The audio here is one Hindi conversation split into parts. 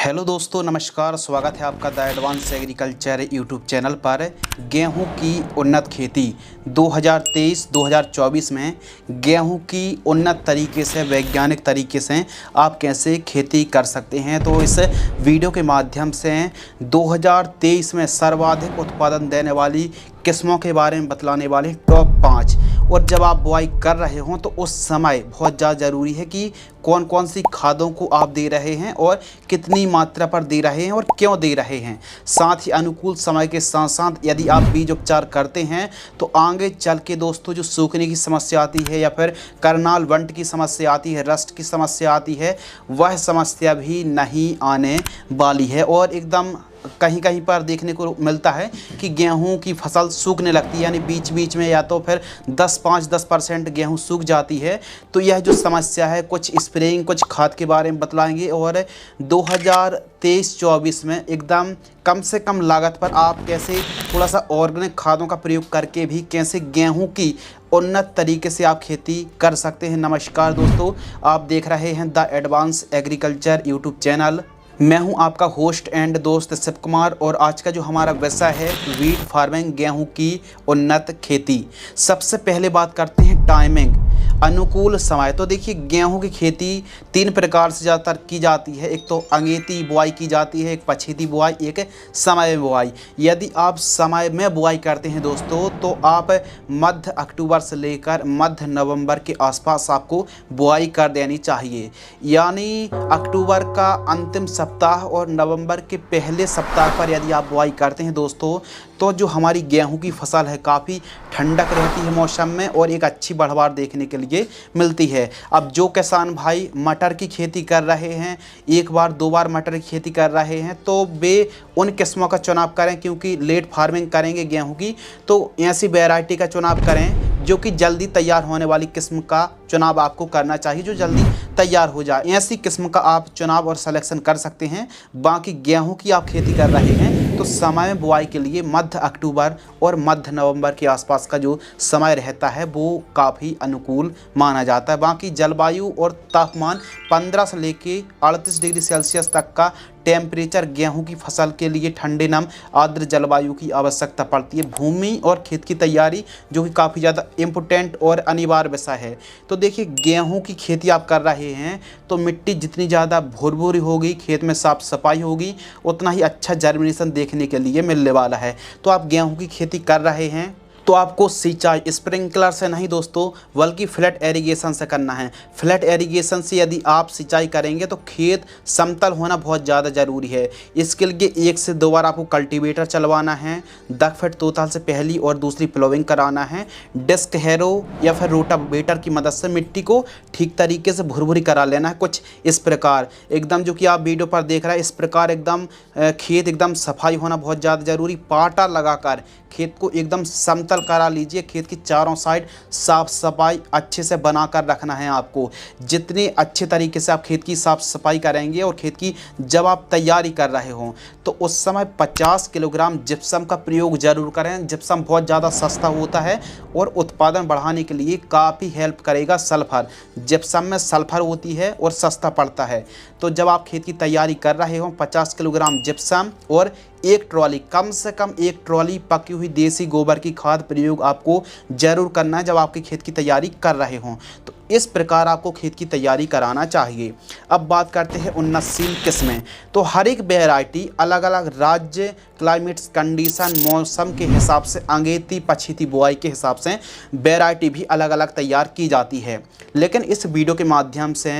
हेलो दोस्तों, नमस्कार। स्वागत है आपका the advance agriculture YouTube channel पर। गेहूं की उन्नत खेती 2023-2024 में गेहूं की उन्नत तरीके से, वैज्ञानिक तरीके से आप कैसे खेती कर सकते हैं, तो इस वीडियो के माध्यम से 2023 में सर्वाधिक उत्पादन देने वाली किस्मों के बारे में बतलाने वाले टॉप 5। और जब आप बुआई कर रहे हों तो उस समय बहुत ज़्यादा ज़रूरी है कि कौन कौन सी खादों को आप दे रहे हैं और कितनी मात्रा पर दे रहे हैं और क्यों दे रहे हैं। साथ ही अनुकूल समय के साथ साथ यदि आप बीज उपचार करते हैं तो आगे चल के दोस्तों जो सूखने की समस्या आती है या फिर करनाल वंट की समस्या आती है, रस्ट की समस्या आती है, वह समस्या भी नहीं आने वाली है। और एकदम कहीं कहीं पर देखने को मिलता है कि गेहूं की फसल सूखने लगती है, यानी बीच बीच में या तो फिर 10% गेहूं सूख जाती है। तो यह जो समस्या है, कुछ स्प्रेइंग, कुछ खाद के बारे में बतलाएंगे और 2023-24 में एकदम कम से कम लागत पर आप कैसे थोड़ा सा ऑर्गेनिक खादों का प्रयोग करके भी कैसे गेहूं की उन्नत तरीके से आप खेती कर सकते हैं। नमस्कार दोस्तों, आप देख रहे हैं the advance agriculture YouTube channel. मैं हूं आपका होस्ट एंड दोस्त शिव कुमार और आज का जो हमारा विषय है वीट फार्मिंग, गेहूं की उन्नत खेती। सबसे पहले बात करते हैं टाइमिंग, अनुकूल समय। तो देखिए, गेहूं की खेती 3 प्रकार से ज़्यादातर की जाती है। एक तो अंगेती बुआई की जाती है, एक पछेती बुआई, एक समय में बुआई। यदि आप समय में बुआई करते हैं दोस्तों तो आप मध्य अक्टूबर से लेकर मध्य नवंबर के आसपास आपको बुआई कर देनी चाहिए। यानी अक्टूबर का अंतिम सप्ताह और नवंबर के पहले सप्ताह पर यदि आप बुआई करते हैं दोस्तों तो जो हमारी गेहूं की फसल है काफ़ी ठंडक रहती है मौसम में और एक अच्छी बढ़वार देखने के लिए मिलती है। अब जो किसान भाई मटर की खेती कर रहे हैं, एक बार 2 बार मटर की खेती कर रहे हैं, तो वे उन किस्मों का चुनाव करें, क्योंकि लेट फार्मिंग करेंगे गेहूं की तो ऐसी वैरायटी का चुनाव करें जो कि जल्दी तैयार होने वाली किस्म का चुनाव आपको करना चाहिए, जो जल्दी तैयार हो जाए। ऐसी किस्म का आप चुनाव और सिलेक्शन कर सकते हैं। बाकी गेहूं की आप खेती कर रहे हैं तो समय में बुआई के लिए मध्य अक्टूबर और मध्य नवंबर के आसपास का जो समय रहता है वो काफ़ी अनुकूल माना जाता है। बाकी जलवायु और तापमान 15 से लेके 38 डिग्री सेल्सियस तक का टेम्परेचर गेहूं की फसल के लिए ठंडे नम आर्द्र जलवायु की आवश्यकता पड़ती है। भूमि और खेत की तैयारी जो कि काफ़ी ज़्यादा इम्पोर्टेंट और अनिवार्य विषय है। तो देखिए, गेहूं की खेती आप कर रहे हैं तो मिट्टी जितनी ज़्यादा भुरभुरी होगी, खेत में साफ सफाई होगी, उतना ही अच्छा जर्मिनेशन देखने के लिए मिलने वाला है। तो आप गेहूं की खेती कर रहे हैं तो आपको सिंचाई स्प्रिंकलर से नहीं दोस्तों, बल्कि फ्लैट एरीगेशन से करना है। फ्लैट एरीगेशन से यदि आप सिंचाई करेंगे तो खेत समतल होना बहुत ज़्यादा ज़रूरी है। इसके लिए 1 से 2 बार आपको कल्टीवेटर चलवाना है, 10 फीट तोताल से पहली और दूसरी प्लोविंग कराना है। डिस्क हैरो या फिर रोटावेटर की मदद से मिट्टी को ठीक तरीके से भुरभुरी करा लेना है। कुछ इस प्रकार एकदम जो कि आप वीडियो पर देख रहे हैं, इस प्रकार एकदम खेत एकदम सफाई होना बहुत ज़्यादा ज़रूरी। पाटा लगाकर खेत को एकदम समतल करा लीजिए। खेत की चारों साइड साफ सफाई अच्छे से बनाकर रखना है आपको। जितने अच्छे तरीके से आप खेत की साफ सफाई करेंगे और खेत की जब आप तैयारी कर रहे हों तो उस समय 50 किलोग्राम जिप्सम का प्रयोग जरूर करें। जिप्सम बहुत ज़्यादा सस्ता होता है और उत्पादन बढ़ाने के लिए काफ़ी हेल्प करेगा सल्फर। जिप्सम में सल्फर होती है और सस्ता पड़ता है। तो जब आप खेत की तैयारी कर रहे हों 50 किलोग्राम जिप्सम और 1 ट्रॉली, कम से कम 1 ट्रॉली पकी हुई देसी गोबर की खाद प्रयोग आपको जरूर करना है जब आपके खेत की तैयारी कर रहे हों। तो इस प्रकार आपको खेत की तैयारी कराना चाहिए। अब बात करते हैं उन्नतशील किस्में। तो हर एक वैरायटी अलग अलग राज्य, क्लाइमेट्स कंडीशन, मौसम के हिसाब से अंगेती पछेती बुआई के हिसाब से वैरायटी भी अलग अलग तैयार की जाती है। लेकिन इस वीडियो के माध्यम से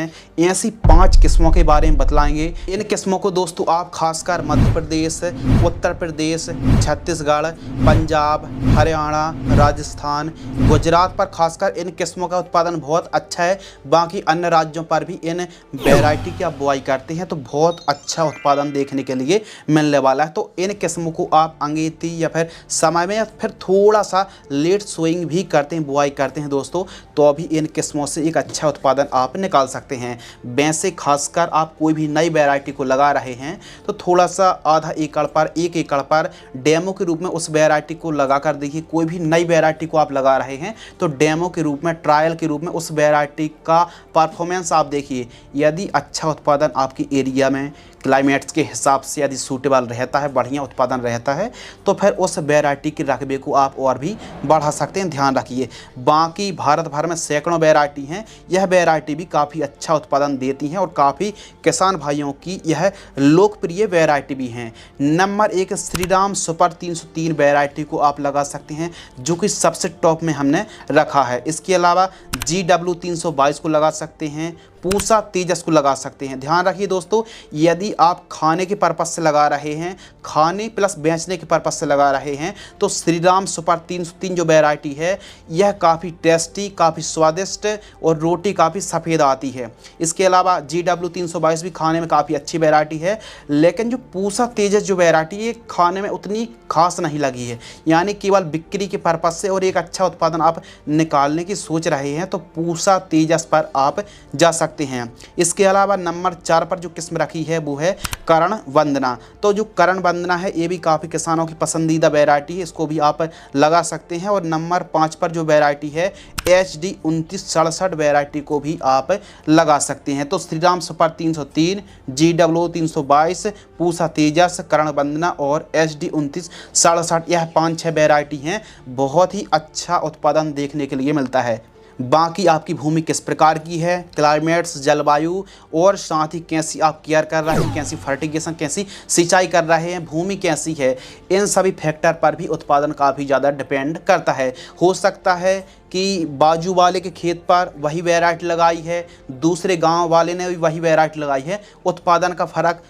ऐसी 5 किस्मों के बारे में बतलाएंगे। इन किस्मों को दोस्तों आप खासकर मध्य प्रदेश, उत्तर प्रदेश, छत्तीसगढ़, पंजाब, हरियाणा, राजस्थान, गुजरात पर खासकर इन किस्मों का उत्पादन बहुत अच्छा है। बाकी अन्य राज्यों पर भी इन वैरायटी की आप बुआई करते हैं तो बहुत अच्छा उत्पादन देखने के लिए मिलने वाला है। तो इन किस्मों को आप अंगेती या फिर समय में या फिर थोड़ा सा लेट सोइंग भी करते हैं, बुआई करते हैं दोस्तों, तो अभी इन किस्मों से एक अच्छा उत्पादन आप निकाल सकते हैं। वैसे खासकर आप कोई भी नई वैरायटी को लगा रहे हैं तो थोड़ा सा आधा एकड़ पर, 1 एकड़ पर डेमो के रूप में उस वैरायटी को लगा कर देखिए। कोई भी नई वैरायटी को आप लगा रहे हैं तो डेमो के रूप में, ट्रायल के रूप में उस वैरायटी का परफॉर्मेंस आप देखिए। यदि अच्छा उत्पादन आपकी एरिया में, क्लाइमेट्स के हिसाब से यदि सूटेबल रहता है, बढ़िया उत्पादन रहता है, तो फिर उस वैरायटी के रकबे को आप और भी बढ़ा सकते हैं। ध्यान रखिए, बाकी भारत भर में सैकड़ों वैरायटी हैं, यह वैरायटी भी काफ़ी अच्छा उत्पादन देती हैं और काफ़ी किसान भाइयों की यह लोकप्रिय वैरायटी भी हैं। नंबर 1 श्रीराम सुपर 303 वैरायटी को आप लगा सकते हैं, जो कि सबसे टॉप में हमने रखा है। इसके अलावा GW 322 को लगा सकते हैं, पूसा तेजस को लगा सकते हैं। ध्यान रखिए दोस्तों, यदि आप खाने के पर्पज़ से लगा रहे हैं, खाने प्लस बेचने के पर्पज़ से लगा रहे हैं, तो श्रीराम सुपर 303 जो वैरायटी है यह काफ़ी टेस्टी, काफ़ी स्वादिष्ट और रोटी काफ़ी सफ़ेद आती है। इसके अलावा GW 322 भी खाने में काफ़ी अच्छी वैरायटी है, लेकिन जो पूसा तेजस जो वैरायटी है खाने में उतनी खास नहीं लगी है, यानी केवल बिक्री के पर्पज़ से और एक अच्छा उत्पादन आप निकालने की सोच रहे हैं तो पूसा तेजस पर आप जा सकते हैं। इसके अलावा नंबर 4 पर जो किस्म रखी है वो है करण वंदना। तो जो करण वंदना है ये भी काफ़ी किसानों की पसंदीदा वैरायटी है, इसको भी आप लगा सकते हैं। और नंबर 5 पर जो वैरायटी है HD 2967 वैरायटी को भी आप लगा सकते हैं। तो श्रीराम सुपर 303, GW 322, पूसा तेजस, करण वंदना और HD 2967 यह 5-6 वैरायटी हैं, बहुत ही अच्छा उत्पादन देखने के लिए मिलता है। बाकी आपकी भूमि किस प्रकार की है, क्लाइमेट्स, जलवायु और साथ ही कैसी आप केयर कर रहे हैं, कैसी फर्टिगेशन, कैसी सिंचाई कर रहे हैं, भूमि कैसी है, इन सभी फैक्टर पर भी उत्पादन काफ़ी ज़्यादा डिपेंड करता है। हो सकता है कि बाजू वाले के खेत पर वही वैरायटी लगाई है, दूसरे गांव वाले ने भी वही वैरायटी लगाई है, उत्पादन का फ़र्क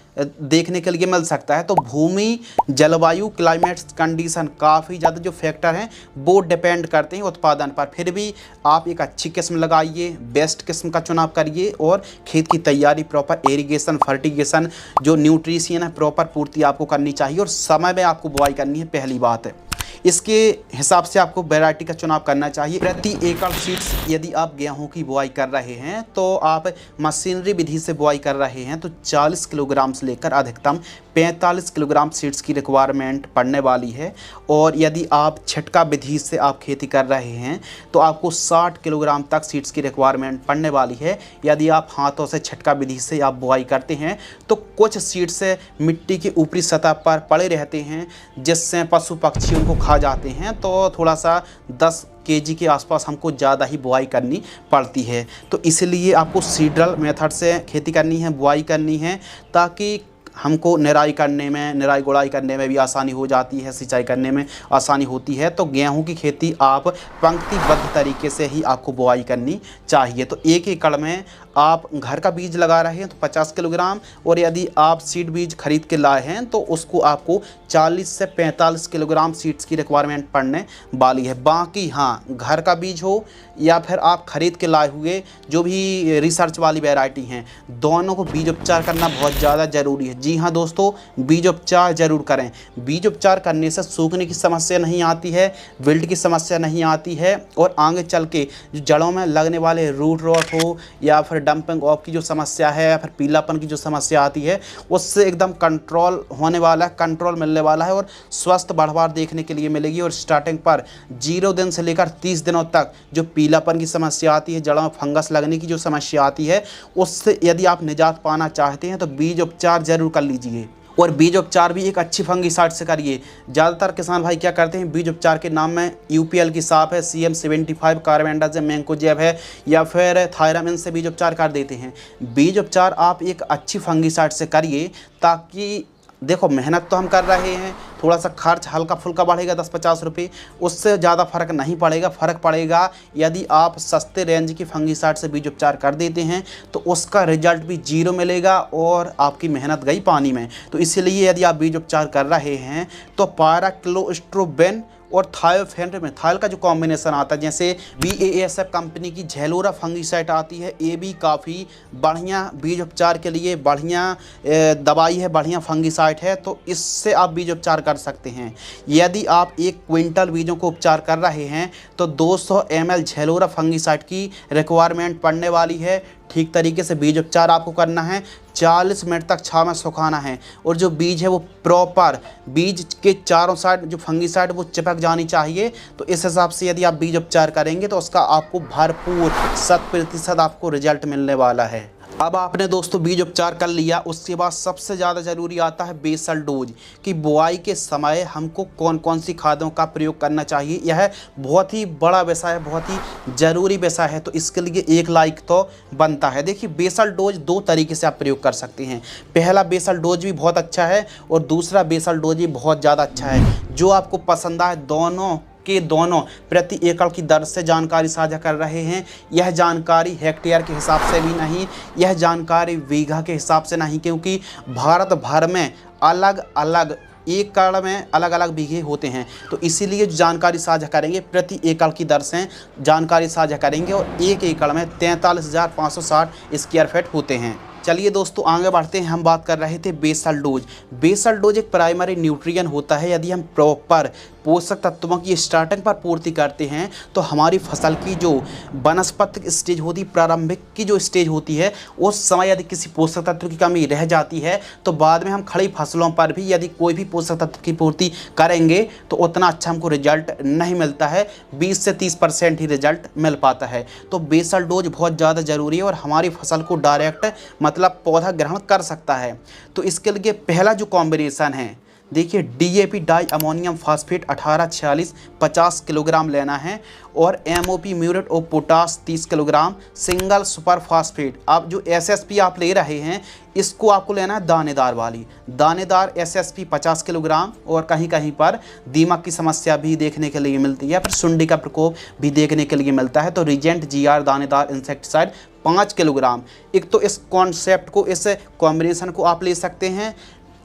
देखने के लिए मिल सकता है। तो भूमि, जलवायु, क्लाइमेट कंडीशन काफ़ी ज़्यादा जो फैक्टर हैं वो डिपेंड करते हैं उत्पादन पर। फिर भी आप एक अच्छी किस्म लगाइए, बेस्ट किस्म का चुनाव करिए और खेत की तैयारी, प्रॉपर इरिगेशन, फर्टिगेशन, जो न्यूट्रिशन है प्रॉपर पूर्ति आपको करनी चाहिए और समय में आपको बुआई करनी है, पहली बात है। इसके हिसाब से आपको वैरायटी का चुनाव करना चाहिए। प्रति एकड़ सीड्स यदि आप गेहूं की बुआई कर रहे हैं तो आप मशीनरी विधि से बुआई कर रहे हैं तो 40 किलोग्राम से लेकर अधिकतम 45 किलोग्राम सीड्स की रिक्वायरमेंट पड़ने वाली है। और यदि आप छिटका विधि से आप खेती कर रहे हैं तो आपको 60 किलोग्राम तक सीड्स की रिक्वायरमेंट पड़ने वाली है। यदि आप हाथों से छिटका विधि से आप बुआई करते हैं तो कुछ सीड्स मिट्टी की ऊपरी सतह पर पड़े रहते हैं, जिससे पशु पक्षी उनको खा जाते हैं, तो थोड़ा सा 10 kg के आसपास हमको ज़्यादा ही बुआई करनी पड़ती है। तो इसलिए आपको सीडरल मेथड से खेती करनी है, बुआई करनी है, ताकि हमको निराई करने में, निराई गुड़ाई करने में भी आसानी हो जाती है, सिंचाई करने में आसानी होती है। तो गेहूं की खेती आप पंक्तिबद्ध तरीके से ही आपको बुआई करनी चाहिए। तो 1 एकड़ में आप घर का बीज लगा रहे हैं तो 50 किलोग्राम, और यदि आप सीड बीज खरीद के लाए हैं तो उसको आपको 40 से 45 किलोग्राम सीड्स की रिक्वायरमेंट पड़ने वाली है। बाकी हाँ, घर का बीज हो या फिर आप खरीद के लाए हुए जो भी रिसर्च वाली वैरायटी हैं, दोनों को बीज उपचार करना बहुत ज़्यादा ज़रूरी है। जी हाँ दोस्तों, बीज उपचार ज़रूर करें। बीज उपचार करने से सूखने की समस्या नहीं आती है, विल्ट की समस्या नहीं आती है, और आगे चल के जो जड़ों में लगने वाले रूट रॉट हो या फिर डंपिंग ऑफ की जो समस्या है या फिर पीलापन की जो समस्या आती है, उससे एकदम कंट्रोल होने वाला है, कंट्रोल मिलने वाला है और स्वस्थ बढ़वार देखने के लिए मिलेगी। और स्टार्टिंग पर 0 दिन से लेकर 30 दिनों तक जो पीलापन की समस्या आती है, जड़ों में फंगस लगने की जो समस्या आती है, उससे यदि आप निजात पाना चाहते हैं तो बीज उपचार जरूर कर लीजिए। और बीज उपचार भी एक अच्छी फंगिसाइड से करिए। ज़्यादातर किसान भाई क्या करते हैं, बीज उपचार के नाम में UPL की साफ है, CM75 कार्बेंडाजिम, मैंकोजेब है या फिर थायरामिन से बीज उपचार कर देते हैं। बीज उपचार आप एक अच्छी फंगिसाइड से करिए, ताकि देखो मेहनत तो हम कर रहे हैं, थोड़ा सा खर्च हल्का फुल्का बढ़ेगा 10-50 रुपये, उससे ज़्यादा फ़र्क नहीं पड़ेगा। फ़र्क पड़ेगा यदि आप सस्ते रेंज की फंगिसाइड से बीज उपचार कर देते हैं तो उसका रिजल्ट भी 0 मिलेगा और आपकी मेहनत गई पानी में। तो इसलिए यदि आप बीज उपचार कर रहे हैं तो पाराक्लोस्ट्रोबिन और थायोफेंड्रामिथाइल का जो कॉम्बिनेशन आता है, जैसे BASF कंपनी की झेलोरा फंगिसाइड आती है, ये भी काफ़ी बढ़िया बीज उपचार के लिए बढ़िया दवाई है, बढ़िया फंगिसाइड है। तो इससे आप बीज उपचार कर सकते हैं। यदि आप 1 क्विंटल बीजों को उपचार कर रहे हैं तो 200 ml झेलोरा फंगिसाइड की रिक्वायरमेंट पड़ने वाली है। ठीक तरीके से बीज उपचार आपको करना है, 40 मिनट तक छांव में सुखाना है, और जो बीज है वो प्रॉपर बीज के चारों साइड जो फंगिसाइड वो चिपक जानी चाहिए। तो इस हिसाब से यदि आप बीज उपचार करेंगे तो उसका आपको भरपूर 100% आपको रिजल्ट मिलने वाला है। अब आपने दोस्तों बीज उपचार कर लिया, उसके बाद सबसे ज़्यादा ज़रूरी आता है बेसल डोज कि बुआई के समय हमको कौन कौन सी खादों का प्रयोग करना चाहिए। यह बहुत ही बड़ा विषय है, बहुत ही ज़रूरी विषय है, तो इसके लिए एक लाइक तो बनता है। देखिए बेसल डोज दो तरीके से आप प्रयोग कर सकते हैं। पहला बेसल डोज भी बहुत अच्छा है और दूसरा बेसल डोज भी बहुत ज़्यादा अच्छा है। जो आपको पसंद आए दोनों प्रति एकड़ की दर से जानकारी साझा कर रहे हैं। यह जानकारी हेक्टेयर के हिसाब से भी नहीं, यह जानकारी बीघा के हिसाब से नहीं, क्योंकि भारत भर में अलग अलग एकड़ में अलग अलग बीघे होते हैं। तो इसीलिए जानकारी साझा करेंगे प्रति एकड़ की दर से जानकारी साझा करेंगे और एक एकड़ में 43,560 स्क्वायर फीट होते हैं। चलिए दोस्तों आगे बढ़ते हैं। हम बात कर रहे थे बेसल डोज। बेसल डोज एक प्राइमरी न्यूट्रिएंट होता है। यदि हम प्रॉपर पोषक तत्वों की स्टार्टिंग पर पूर्ति करते हैं तो हमारी फसल की जो वनस्पतिक स्टेज होती है, प्रारंभिक की जो स्टेज होती है, उस समय यदि किसी पोषक तत्व की कमी रह जाती है तो बाद में हम खड़ी फसलों पर भी यदि कोई भी पोषक तत्व की पूर्ति करेंगे तो उतना अच्छा हमको रिजल्ट नहीं मिलता है। 20 से 30% ही रिजल्ट मिल पाता है। तो बेसल डोज बहुत ज़्यादा ज़रूरी है और हमारी फसल को डायरेक्ट मतलब पौधा ग्रहण कर सकता है। तो इसके लिए पहला जो कॉम्बिनेशन है, देखिए DAP di ammonium phosphate 1846 50 kilogram लेना है और MOP muriate of potash 30 kilogram single super phosphate. आप जो एसएसपी आप ले रहे हैं इसको आपको लेना है दानेदार वाली, दानेदार एसएसपी 50 किलोग्राम। और कहीं कहीं पर दीमक की समस्या भी देखने के लिए मिलती है, फिर सुंडी का प्रकोप भी देखने के लिए मिलता है, तो रीजेंट जीआर दानेदार इंसेक्टिसाइड 5 किलोग्राम। एक तो इस कॉन्सेप्ट को, इस कॉम्बिनेशन को आप ले सकते हैं।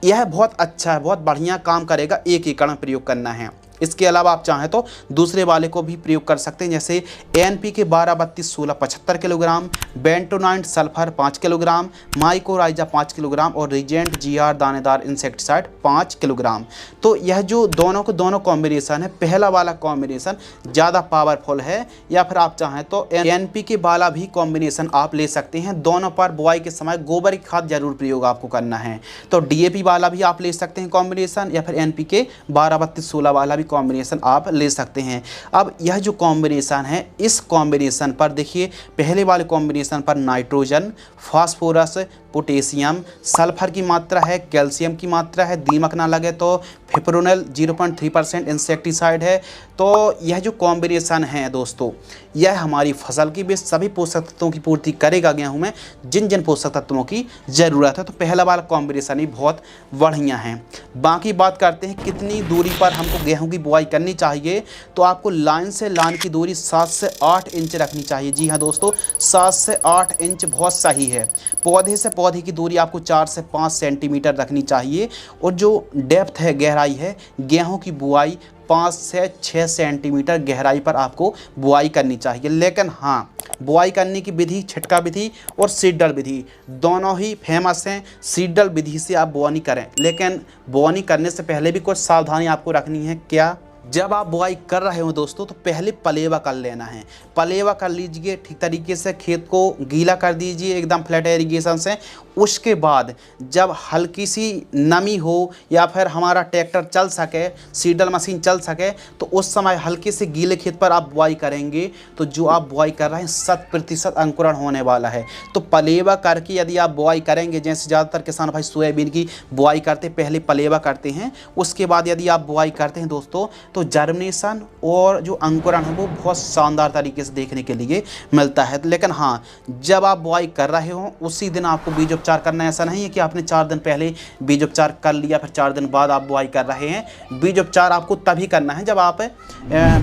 यह बहुत अच्छा है, बहुत बढ़िया काम करेगा, एक एकड़ में प्रयोग करना है। इसके अलावा आप चाहें तो दूसरे वाले को भी प्रयोग कर सकते हैं, जैसे NPK 12-32-16 75 kilogram, bentonite sulphur 5 kilogram, mycorrhiza 5 kilogram और रीजेंट जीआर दानेदार इंसेक्टिसाइड 5 किलोग्राम। तो यह जो दोनों कॉम्बिनेशन है, पहला वाला कॉम्बिनेशन ज़्यादा पावरफुल है, या फिर आप चाहें तो एनपीके वाला भी कॉम्बिनेशन आप ले सकते हैं। दोनों पर बुआई के समय गोबर की खाद जरूर प्रयोग आपको करना है। तो डीएपी वाला भी आप ले सकते हैं कॉम्बिनेशन, या फिर एनपीके 12-32-16 वाला भी कॉम्बिनेशन आप ले सकते हैं। अब यह जो कॉम्बिनेशन है, इस कॉम्बिनेशन पर देखिए पहले वाले कॉम्बिनेशन पर नाइट्रोजन, फास्फोरस, पोटेशियम, सल्फर की मात्रा है, कैल्शियम की मात्रा है, दीमक ना लगे तो फिप्रोनिल 0.3% इंसेक्टिसाइड है। तो यह जो कॉम्बिनेशन है दोस्तों, यह हमारी फसल की भी सभी पोषक तत्वों की पूर्ति करेगा। गेहूं में जिन जिन पोषक तत्वों की ज़रूरत है, तो पहला वाला कॉम्बिनेशन ही बहुत बढ़िया है। बाकी बात करते हैं कितनी दूरी पर हमको गेहूं की बुआई करनी चाहिए। तो आपको लाइन से लाइन की दूरी 7 से 8 इंच रखनी चाहिए। जी हाँ दोस्तों, 7 से 8 इंच बहुत सही है। पौधे से पौधे की दूरी आपको 4 से 5 सेंटीमीटर रखनी चाहिए। और जो डेप्थ है, गहराई है, गेहूं की बुआई 5 से 6 सेंटीमीटर गहराई पर आपको बुआई करनी चाहिए। लेकिन हाँ, बुआई करने की विधि, छिटका विधि और सीडल विधि दोनों ही फेमस हैं। सीडल विधि से आप बुआई करें, लेकिन बुआई करने से पहले भी कुछ सावधानी आपको रखनी है। क्या? जब आप बुआई कर रहे हो दोस्तों तो पहले पलेवा कर लेना है। पलेवा कर लीजिए, ठीक तरीके से खेत को गीला कर दीजिए एकदम फ्लैट इरिगेशन से। उसके बाद जब हल्की सी नमी हो या फिर हमारा ट्रैक्टर चल सके, सीडल मशीन चल सके, तो उस समय हल्के से गीले खेत पर आप बुआई करेंगे तो जो आप बुआई कर रहे हैं 100% अंकुरण होने वाला है। तो पलेवा करके यदि आप बुआई करेंगे, जैसे ज़्यादातर किसान भाई सोयाबीन की बुआई करते पहले पलेवा करते हैं, उसके बाद यदि आप बुआई करते हैं दोस्तों तो जर्मिनेशन और जो अंकुरण है वो बहुत शानदार तरीके से देखने के लिए मिलता है। लेकिन हाँ, जब आप बुआई कर रहे हो उसी दिन आपको बीज उपचार करना है। ऐसा नहीं है कि आपने 4 दिन पहले बीज उपचार कर लिया फिर 4 दिन बाद आप बुआई कर रहे हैं। बीज उपचार आपको तभी करना है जब आप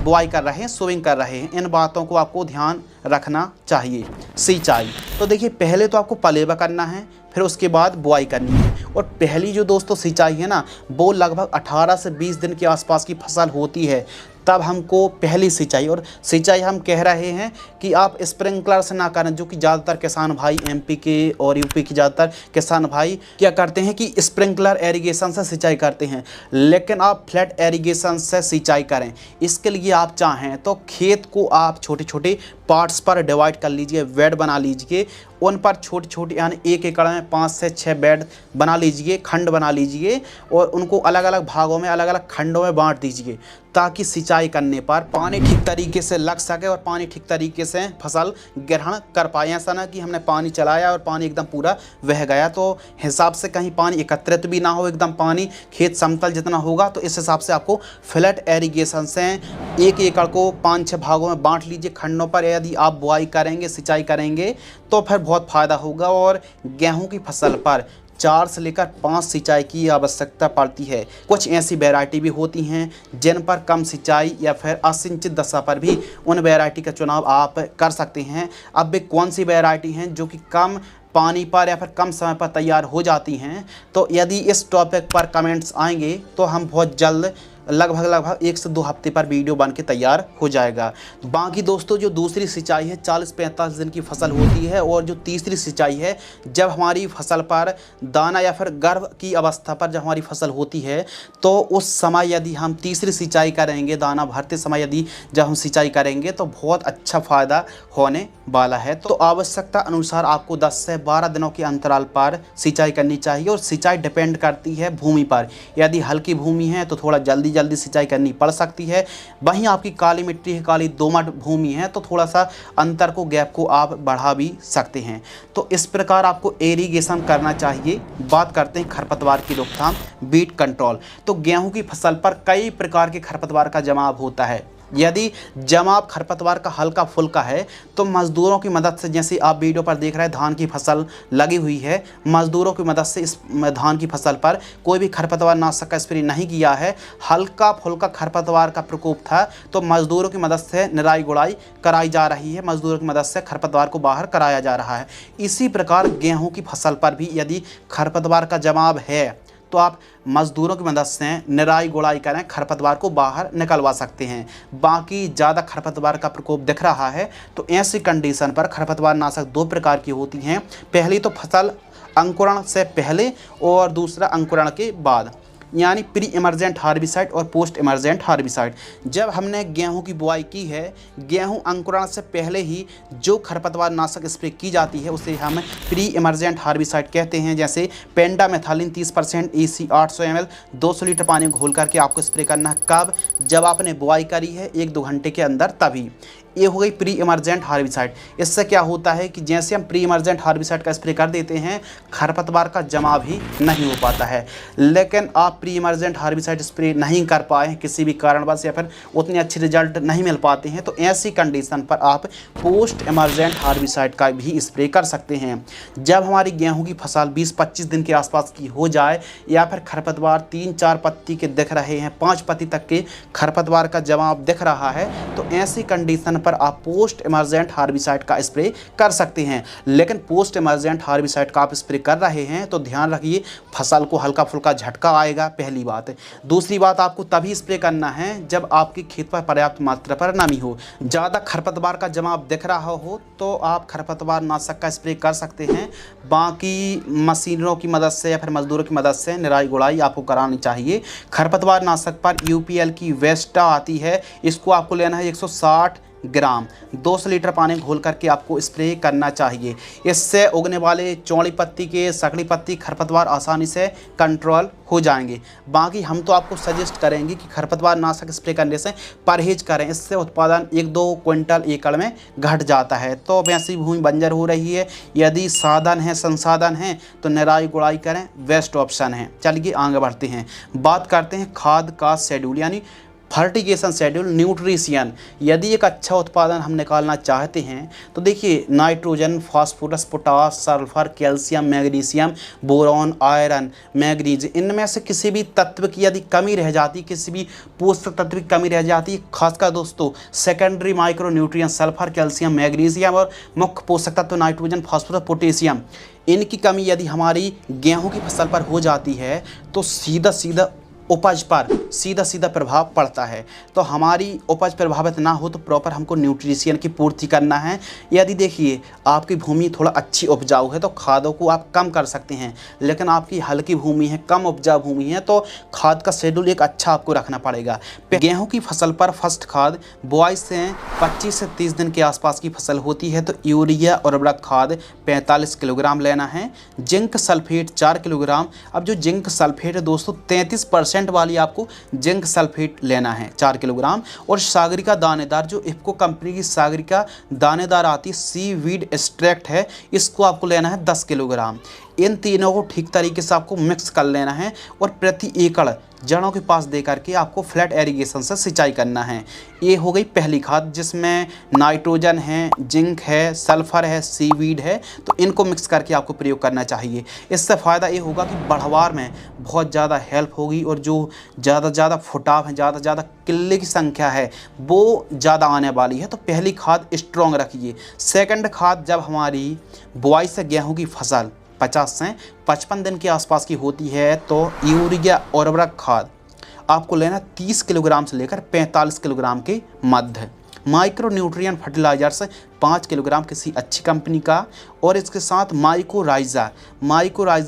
बुआई कर रहे हैं, सोइंग कर रहे हैं। इन बातों को आपको ध्यान रखना चाहिए। सिंचाई, तो देखिए पहले तो आपको पलेवा करना है, फिर उसके बाद बुआई करनी है। और पहली जो दोस्तों सिंचाई है ना, वो लगभग 18 से 20 दिन के आसपास की फसल होती है, तब हमको पहली सिंचाई। और सिंचाई हम कह रहे हैं कि आप स्प्रिंकलर से ना करें, जो कि ज़्यादातर किसान भाई एमपी के और यूपी के ज़्यादातर किसान भाई क्या करते हैं कि स्प्रिंकलर एरीगेशन से सिंचाई करते हैं। लेकिन आप फ्लैट एरीगेशन से सिंचाई करें। इसके लिए आप चाहें तो खेत को आप छोटे छोटे पार्ट्स पर डिवाइड कर लीजिए, बेड बना लीजिए। उन पर छोटे छोटे यानी 1 एकड़ में 5 से 6 बेड बना लीजिए, खंड बना लीजिए और उनको अलग अलग भागों में, अलग अलग खंडों में बांट दीजिए, ताकि सिंचाई सिंचाई करने पर पानी ठीक तरीके से लग सके और पानी ठीक तरीके से फसल ग्रहण कर पाए। ऐसा ना कि हमने पानी चलाया और पानी एकदम पूरा बह गया, तो हिसाब से कहीं पानी एकत्रित भी ना हो, एकदम पानी खेत समतल जितना होगा। तो इस हिसाब से आपको फ्लैट एरीगेशन से 1 एकड़ को 5-6 भागों में बांट लीजिए खंडों पर। यदि आप बुआई करेंगे, सिंचाई करेंगे तो फिर बहुत फ़ायदा होगा। और गेहूं की फसल पर 4 से लेकर 5 सिंचाई की आवश्यकता पड़ती है। कुछ ऐसी वैरायटी भी होती हैं जिन पर कम सिंचाई या फिर असिंचित दशा पर भी उन वैरायटी का चुनाव आप कर सकते हैं। अब वे कौन सी वैरायटी हैं जो कि कम पानी पर या फिर कम समय पर तैयार हो जाती हैं, तो यदि इस टॉपिक पर कमेंट्स आएंगे तो हम बहुत जल्द लगभग 1 से 2 हफ्ते पर वीडियो बन के तैयार हो जाएगा। बाकी दोस्तों जो दूसरी सिंचाई है 40-45 दिन की फसल होती है, और जो तीसरी सिंचाई है जब हमारी फसल पर दाना या फिर गर्भ की अवस्था पर जब हमारी फसल होती है, तो उस समय यदि हम तीसरी सिंचाई करेंगे, दाना भरते समय यदि जब हम सिंचाई करेंगे तो बहुत अच्छा फ़ायदा होने वाला है। तो आवश्यकता अनुसार आपको 10 से 12 दिनों के अंतराल पर सिंचाई करनी चाहिए। और सिंचाई डिपेंड करती है भूमि पर। यदि हल्की भूमि है तो थोड़ा जल्दी सिंचाई करनी पड़ सकती है। वहीं आपकी काली मिट्टी है, काली दोमट भूमि है, तो थोड़ा सा अंतर को, गैप को आप बढ़ा भी सकते हैं। तो इस प्रकार आपको एरीगेशन करना चाहिए। बात करते हैं खरपतवार की रोकथाम, बीट कंट्रोल। तो गेहूं की फसल पर कई प्रकार के खरपतवार का जमाव होता है। यदि जमाव खरपतवार का हल्का फुल्का है तो मज़दूरों की मदद से, जैसे आप वीडियो पर देख रहे हैं धान की फसल लगी हुई है, मज़दूरों की मदद से इस धान की फसल पर कोई भी खरपतवार नाशक का स्प्रे नहीं किया है, हल्का फुल्का खरपतवार का प्रकोप था, तो मज़दूरों की मदद से निराई गुड़ाई कराई जा रही है, मज़दूरों की मदद से खरपतवार को बाहर कराया जा रहा है। इसी प्रकार गेहूँ की फसल पर भी यदि खरपतवार का जमाव है तो आप मज़दूरों की मदद से निराई गुड़ाई करें, खरपतवार को बाहर निकलवा सकते हैं। बाकी ज़्यादा खरपतवार का प्रकोप दिख रहा है तो ऐसी कंडीशन पर खरपतवार नाशक 2 प्रकार की होती हैं। पहली तो फसल अंकुरण से पहले और दूसरा अंकुरण के बाद, यानी प्री इमरजेंट हार्बिसाइड और पोस्ट इमरजेंट हार्बिसाइड। जब हमने गेहूं की बुआई की है, गेहूं अंकुरण से पहले ही जो खरपतवार नाशक स्प्रे की जाती है उसे हम प्री इमरजेंट हार्बिसाइड कहते हैं। जैसे पेंडामेथालिन 30% EC 800 ml 200 लीटर पानी में घोल करके आपको स्प्रे करना है। कब? जब आपने बुआई करी है 1-2 घंटे के अंदर, तभी। ये हो गई प्री इमरजेंट हार्बिसाइड। इससे क्या होता है कि जैसे हम प्री इमरजेंट हार्बिसाइड का स्प्रे कर देते हैं, खरपतवार का जमाव ही नहीं हो पाता है। लेकिन आप प्री इमरजेंट हार्बिसाइड स्प्रे नहीं कर पाए किसी भी कारणवश, या फिर उतने अच्छे रिजल्ट नहीं मिल पाते हैं, तो ऐसी कंडीशन पर आप पोस्ट इमरजेंट हार्बिसाइड का भी स्प्रे कर सकते हैं। जब हमारी गेहूँ की फसल 20-25 दिन के आसपास की हो जाए, या फिर खरपतवार 3-4 पत्ती के दिख रहे हैं, 5 पत्ती तक के खरपतवार का जमाव दिख रहा है, तो ऐसी कंडीशन पर आप पोस्ट इमरजेंट हार्बिसाइड का स्प्रे कर सकते हैं। लेकिन पोस्ट इमरजेंट हार्बिसाइड का आप स्प्रे कर रहे हैं तो ध्यान रखिए फसल को हल्का फुल्का झटका आएगा, पहली बात। दूसरी बात, आपको तभी स्प्रे करना है जब आपके खेत पर पर्याप्त मात्रा पर नमी हो। ज़्यादा खरपतवार का जमाव दिख रहा हो तो आप खरपतवार नाशक का स्प्रे कर सकते हैं। बाकी मशीनों की मदद से या फिर मजदूरों की मदद से निराई गुड़ाई आपको करानी चाहिए। खरपतवार नाशक पर UPL की वेस्टा आती है, इसको आपको लेना है 160 ग्राम, 200 लीटर पानी घोल करके आपको स्प्रे करना चाहिए। इससे उगने वाले चौड़ी पत्ती के, सकड़ी पत्ती खरपतवार आसानी से कंट्रोल हो जाएंगे। बाकी हम तो आपको सजेस्ट करेंगे कि खरपतवार नाशक स्प्रे करने से परहेज करें, इससे उत्पादन 1-2 क्विंटल एकड़ में घट जाता है। तो वैसी भूमि बंजर हो रही है, यदि साधन है, संसाधन है, तो निराई गुड़ाई करें, बेस्ट ऑप्शन है। चलिए आगे बढ़ते हैं, बात करते हैं खाद का शेड्यूल, यानी फर्टिगेशन शेड्यूल, न्यूट्रिशियन। यदि एक अच्छा उत्पादन हम निकालना चाहते हैं तो देखिए, nitrogen, phosphorus, potash, sulphur, calcium, magnesium, boron, iron, manganese, इनमें से किसी भी तत्व की यदि कमी रह जाती, किसी भी पोषक तत्व की कमी रह जाती, खासकर दोस्तों secondary micro nutrient sulphur, calcium, magnesium, और मुख्य पोषक तत्व नाइट्रोजन, फास्फोरस, पोटेशियम, इनकी कमी यदि हमारी गेहूँ की फसल पर हो जाती है तो सीधा सीधा उपज पर सीधा प्रभाव पड़ता है। तो हमारी उपज प्रभावित ना हो तो प्रॉपर हमको न्यूट्रिशियन की पूर्ति करना है। यदि देखिए आपकी भूमि थोड़ा अच्छी उपजाऊ है तो खादों को आप कम कर सकते हैं, लेकिन आपकी हल्की भूमि है, कम उपजाऊ भूमि है, तो खाद का शेड्यूल एक अच्छा आपको रखना पड़ेगा। गेहूं की फसल पर फर्स्ट खाद बुआई से 25 से 30 दिन के आसपास की फसल होती है तो यूरिया और उर्वरक खाद 45 किलोग्राम लेना है। Zinc sulphate 4 kilogram. अब जो जिंक सल्फेट है दोस्तों 33% 30% वाली आपको जिंक सल्फेट लेना है 4 किलोग्राम। और सागरिका दानेदार, जो इफ्को कंपनी की सागरिका दानेदार आती है, सीवीड एक्सट्रैक्ट है, इसको आपको लेना है 10 किलोग्राम। इन तीनों को ठीक तरीके से आपको मिक्स कर लेना है और प्रति एकड़ जड़ों के पास दे करके आपको फ्लैट एरीगेशन से सिंचाई करना है। ये हो गई पहली खाद, जिसमें नाइट्रोजन है, जिंक है, सल्फर है, सीवीड है, तो इनको मिक्स करके आपको प्रयोग करना चाहिए। इससे फ़ायदा ये होगा कि बढ़वार में बहुत ज़्यादा हेल्प होगी और जो ज़्यादा फुटाव है, ज़्यादा किल्ले की संख्या है, वो ज़्यादा आने वाली है। तो पहली खाद स्ट्रॉन्ग रखिए। सेकंड खाद, जब हमारी बुआई से गेहूँ की फसल 50 से 55 दिन के आसपास की होती है, तो यूरिया उर्वरक खाद आपको लेना 30 किलोग्राम से लेकर 45 किलोग्राम के मध्य। माइक्रो न्यूट्रिएंट फर्टिलाइजर्स 5 किलोग्राम किसी अच्छी कंपनी का, और इसके साथ माइकोराइजा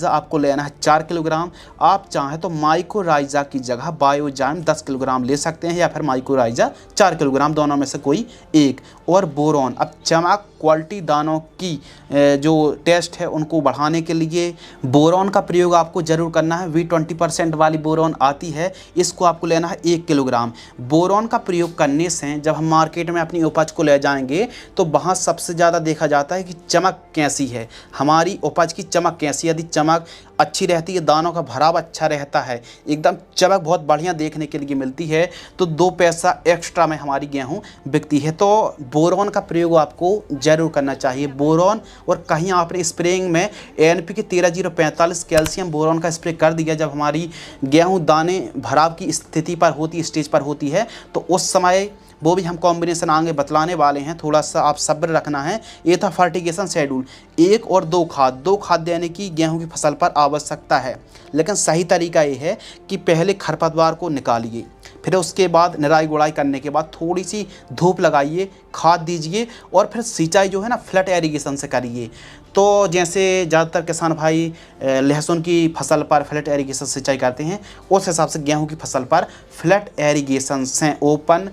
आपको लेना है 4 किलोग्राम। आप चाहें तो माइकोराइजा की जगह बायोजाइम 10 किलोग्राम ले सकते हैं, या फिर माइकोराइजा 4 किलोग्राम, दोनों में से कोई एक। और बोरॉन, अब चमक क्वालिटी दानों की जो टेस्ट है उनको बढ़ाने के लिए बोरॉन का प्रयोग आपको ज़रूर करना है। V20% वाली बोरॉन आती है, इसको आपको लेना है 1 किलोग्राम। बोरॉन का प्रयोग करने से जब हम मार्केट में अपनी उपज को ले जाएंगे तो वहाँ सबसे ज़्यादा देखा जाता है कि चमक कैसी है, हमारी उपज की चमक कैसी है। यदि चमक अच्छी रहती है, दानों का भराव अच्छा रहता है, एकदम चमक बहुत बढ़िया देखने के लिए मिलती है, तो 2 पैसा एक्स्ट्रा में हमारी गेहूं बिकती है। तो बोरॉन का प्रयोग आपको ज़रूर करना चाहिए। बोरॉन, और कहीं आपने स्प्रेइंग में NPK 13045 कैल्शियम बोरॉन का स्प्रे कर दिया जब हमारी गेहूँ दाने भराव की स्थिति पर होती, स्टेज पर होती है, तो उस समय वो भी हम कॉम्बिनेशन आगे बतलाने वाले हैं, थोड़ा सा आप सब्र रखना है। ये था फर्टिगेशन शेड्यूल। 1 और 2 खाद देने की गेहूं की फसल पर आवश्यकता है, लेकिन सही तरीका ये है कि पहले खरपतवार को निकालिए, फिर उसके बाद निराई गुड़ाई करने के बाद थोड़ी सी धूप लगाइए, खाद दीजिए, और फिर सिंचाई जो है ना फ्लैट एरीगेशन से करिए। तो जैसे ज़्यादातर किसान भाई लहसुन की फसल पर फ्लैट एरीगेशन सिंचाई करते हैं, उस हिसाब से गेहूं की फसल पर फ्लैट एरीगेशन से open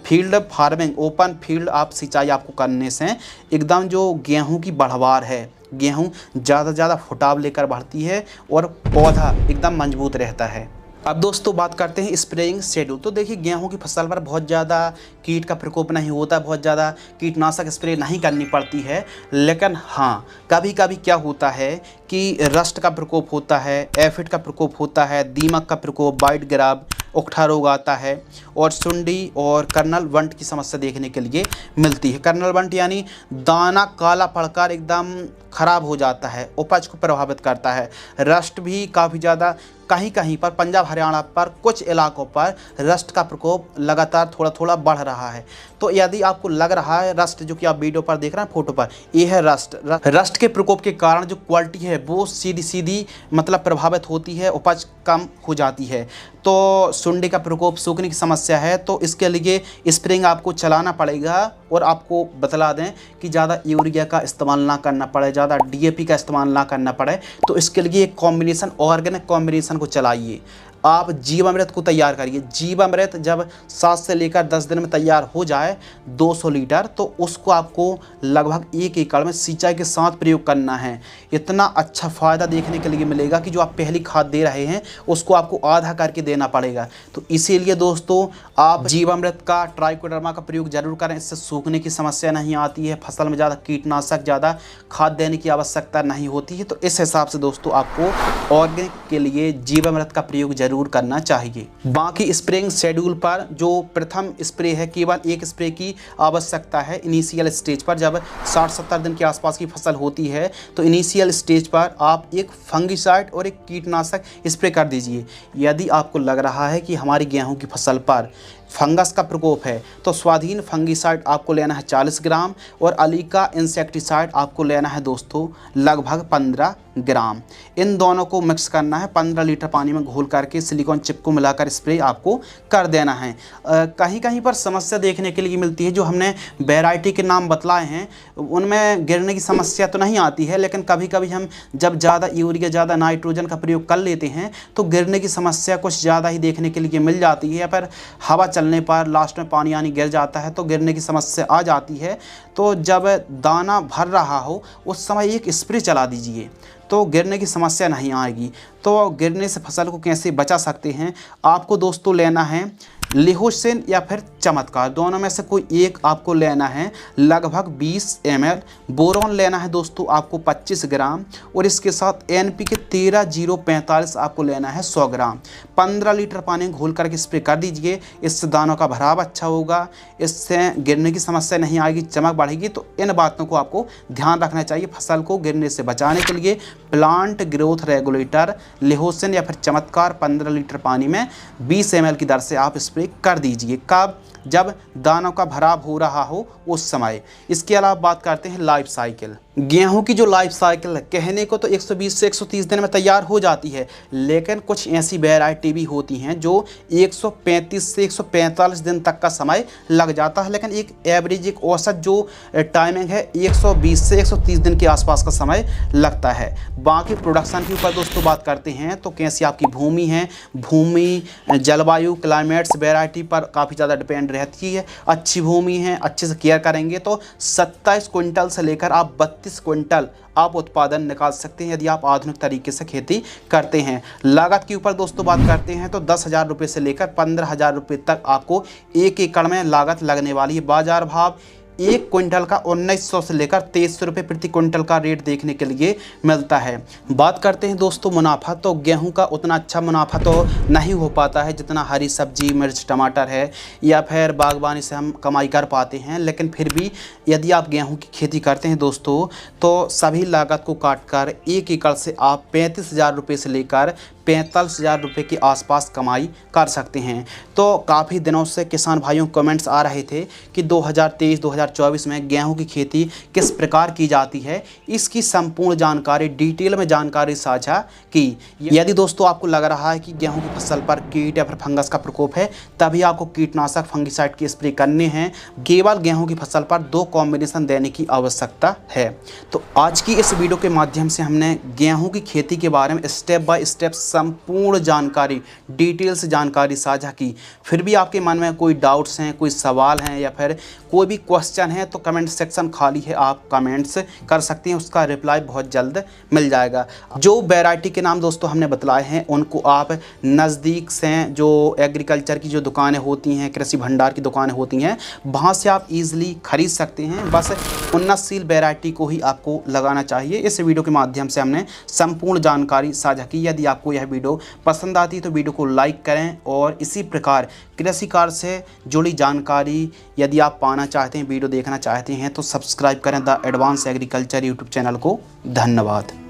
field farming, open field आप सिंचाई आपको करने से एकदम जो गेहूं की बढ़वार है, गेहूं ज़्यादा फुटाव लेकर बढ़ती है और पौधा एकदम मजबूत रहता है। अब दोस्तों बात करते हैं स्प्रेइंग शेड्यूल। तो देखिए, गेहूं की फसल पर बहुत ज़्यादा कीट का प्रकोप नहीं होता, बहुत ज़्यादा कीटनाशक स्प्रे नहीं करनी पड़ती है, लेकिन हाँ कभी कभी क्या होता है कि रस्ट का प्रकोप होता है, एफिड का प्रकोप होता है, दीमक का प्रकोप, वाइट ग्राब, उकठा रोग आता है, और सुंडी और कर्नल वंट की समस्या देखने के लिए मिलती है। कर्नल वंट यानी दाना काला पड़कर एकदम ख़राब हो जाता है, उपज को प्रभावित करता है। रस्ट भी काफ़ी ज़्यादा, कहीं कहीं पर पंजाब हरियाणा पर कुछ इलाकों पर रस्ट का प्रकोप लगातार थोड़ा बढ़ रहा है। तो यदि आपको लग रहा है रस्ट, जो कि आप वीडियो पर देख रहे हैं फोटो पर, ये है रस्ट के प्रकोप के कारण जो क्वालिटी है वो सीधी मतलब प्रभावित होती है, उपज कम हो जाती है। तो सुंडी का प्रकोप, सूखने की समस्या है, तो इसके लिए स्प्रेइंग आपको चलाना पड़ेगा। और आपको बतला दें कि ज़्यादा यूरिया का इस्तेमाल ना करना पड़े, ज़्यादा DAP का इस्तेमाल ना करना पड़े, तो इसके लिए एक कॉम्बिनेशन, ऑर्गेनिक कॉम्बिनेशन को चलाइए। आप जीवामृत को तैयार करिए। जीवामृत जब 7 से लेकर 10 दिन में तैयार हो जाए 200 लीटर, तो उसको आपको लगभग 1 एकड़ में सिंचाई के साथ प्रयोग करना है। इतना अच्छा फ़ायदा देखने के लिए मिलेगा कि जो आप पहली खाद दे रहे हैं उसको आपको आधा करके देना पड़ेगा। तो इसीलिए दोस्तों आप जीवामृत का, ट्राइकोडर्मा का प्रयोग ज़रूर करें। इससे सूखने की समस्या नहीं आती है, फसल में ज़्यादा कीटनाशक, ज़्यादा खाद देने की आवश्यकता नहीं होती है। तो इस हिसाब से दोस्तों आपको ऑर्गेनिक के लिए जीवामृत का प्रयोग जरूर करना चाहिए। बाकी स्प्रेइंग शेड्यूल पर जो प्रथम स्प्रे है, केवल एक स्प्रे की आवश्यकता है इनिशियल स्टेज पर। जब 60-70 दिन के आसपास की फसल होती है तो इनिशियल स्टेज पर आप एक फंगिसाइड और एक कीटनाशक स्प्रे कर दीजिए। यदि आपको लग रहा है कि हमारी गेहूं की फसल पर फंगस का प्रकोप है तो स्वाधीन फंगिसाइड आपको लेना है 40 ग्राम, और अलीका इंसेक्टिसाइड आपको लेना है दोस्तों लगभग 15 ग्राम। इन दोनों को मिक्स करना है, 15 लीटर पानी में घोल करके सिलिकॉन चिप को मिलाकर स्प्रे आपको कर देना है। कहीं कहीं पर समस्या देखने के लिए मिलती है, जो हमने वैरायटी के नाम बतलाए हैं उनमें गिरने की समस्या तो नहीं आती है, लेकिन कभी कभी हम जब ज़्यादा यूरिया, ज़्यादा नाइट्रोजन का प्रयोग कर लेते हैं तो गिरने की समस्या कुछ ज़्यादा ही देखने के लिए मिल जाती है। पर हवा चलने चलने पर लास्ट में पानी आनी गिर जाता है तो गिरने की समस्या आ जाती है। तो जब दाना भर रहा हो उस समय एक स्प्रे चला दीजिए तो गिरने की समस्या नहीं आएगी। तो गिरने से फसल को कैसे बचा सकते हैं, आपको दोस्तों लेना है लिहोसिन या फिर चमत्कार, दोनों में से कोई एक आपको लेना है। लगभग 20 ml बोरोन लेना है दोस्तों आपको 25 ग्राम, और इसके साथ NPK 13-0-45 आपको लेना है 100 ग्राम। 15 लीटर पानी घोल करके स्प्रे कर दीजिए। इससे दानों का भराव अच्छा होगा, इससे गिरने की समस्या नहीं आएगी, चमक बढ़ेगी। तो इन बातों को आपको ध्यान रखना चाहिए फसल को गिरने से बचाने के लिए। प्लांट ग्रोथ रेगुलेटर लिहोसिन या फिर चमत्कार 15 लीटर पानी में 20 ml की दर से आप स्प्रे कर दीजिए। कब? जब दानों का भराव हो रहा हो उस समय। इसके अलावा बात करते हैं लाइफ साइकिल। गेहूं की जो लाइफ साइकिल है, कहने को तो 120 से 130 दिन में तैयार हो जाती है, लेकिन कुछ ऐसी वैरायटी भी होती हैं जो 135 से 145 दिन तक का समय लग जाता है। लेकिन एक एवरेज, एक औसत जो टाइमिंग है 120 से 130 दिन के आसपास का समय लगता है। बाकी प्रोडक्शन के ऊपर दोस्तों बात करते हैं तो कैसी आपकी भूमि है, भूमि जलवायु क्लाइमेट्स वैरायटी पर काफ़ी ज़्यादा डिपेंड रहती है। अच्छी भूमि है, अच्छे से केयर करेंगे तो 27 क्विंटल से लेकर आप 32 क्विंटल आप उत्पादन निकाल सकते हैं यदि आप आधुनिक तरीके से खेती करते हैं। लागत के ऊपर दोस्तों बात करते हैं तो 10,000 रुपये से लेकर 15,000 रुपये तक आपको 1 एकड़ में लागत लगने वाली है। बाजार भाव 1 क्विंटल का 1900 से लेकर 2300 रुपये प्रति क्विंटल का रेट देखने के लिए मिलता है। बात करते हैं दोस्तों मुनाफा, तो गेहूं का उतना अच्छा मुनाफा तो नहीं हो पाता है जितना हरी सब्जी, मिर्च, टमाटर है या फिर बागवानी से हम कमाई कर पाते हैं। लेकिन फिर भी यदि आप गेहूं की खेती करते हैं दोस्तों तो सभी लागत को काट कर 1 एकड़ से आप 35,000 रुपये से लेकर 45,000 रुपये के आसपास कमाई कर सकते हैं। तो काफ़ी दिनों से किसान भाइयों कमेंट्स आ रहे थे कि 2023-2024 में गेहूं की खेती किस प्रकार की जाती है, इसकी संपूर्ण जानकारी डिटेल में जानकारी साझा की। यदि दोस्तों आपको लग रहा है कि गेहूं की फसल पर कीट या फिर फंगस का प्रकोप है, तभी आपको कीटनाशक फंगिसाइड की स्प्रे करने हैं। केवल गेहूँ की फसल पर 2 कॉम्बिनेशन देने की आवश्यकता है। तो आज की इस वीडियो के माध्यम से हमने गेहूँ की खेती के बारे में स्टेप बाय स्टेप संपूर्ण जानकारी, डिटेल से जानकारी साझा की। फिर भी आपके मन में कोई डाउट्स हैं, कोई सवाल हैं या फिर कोई भी क्वेश्चन है तो कमेंट सेक्शन खाली है, आप कमेंट्स कर सकते हैं, उसका रिप्लाई बहुत जल्द मिल जाएगा। जो वैरायटी के नाम दोस्तों हमने बतलाए हैं उनको आप नज़दीक से जो एग्रीकल्चर की जो दुकानें होती हैं, कृषि भंडार की दुकानें होती हैं, वहाँ से आप ईजिली खरीद सकते हैं। बस उन्नतशील वैरायटी को ही आपको लगाना चाहिए। इस वीडियो के माध्यम से हमने संपूर्ण जानकारी साझा की। यदि आपको यह वीडियो पसंद आती है तो वीडियो को लाइक करें और इसी प्रकार कृषि कार्य से जुड़ी जानकारी यदि आप पाना चाहते हैं, वीडियो देखना चाहते हैं तो सब्सक्राइब करें the advance agriculture YouTube channel को। धन्यवाद।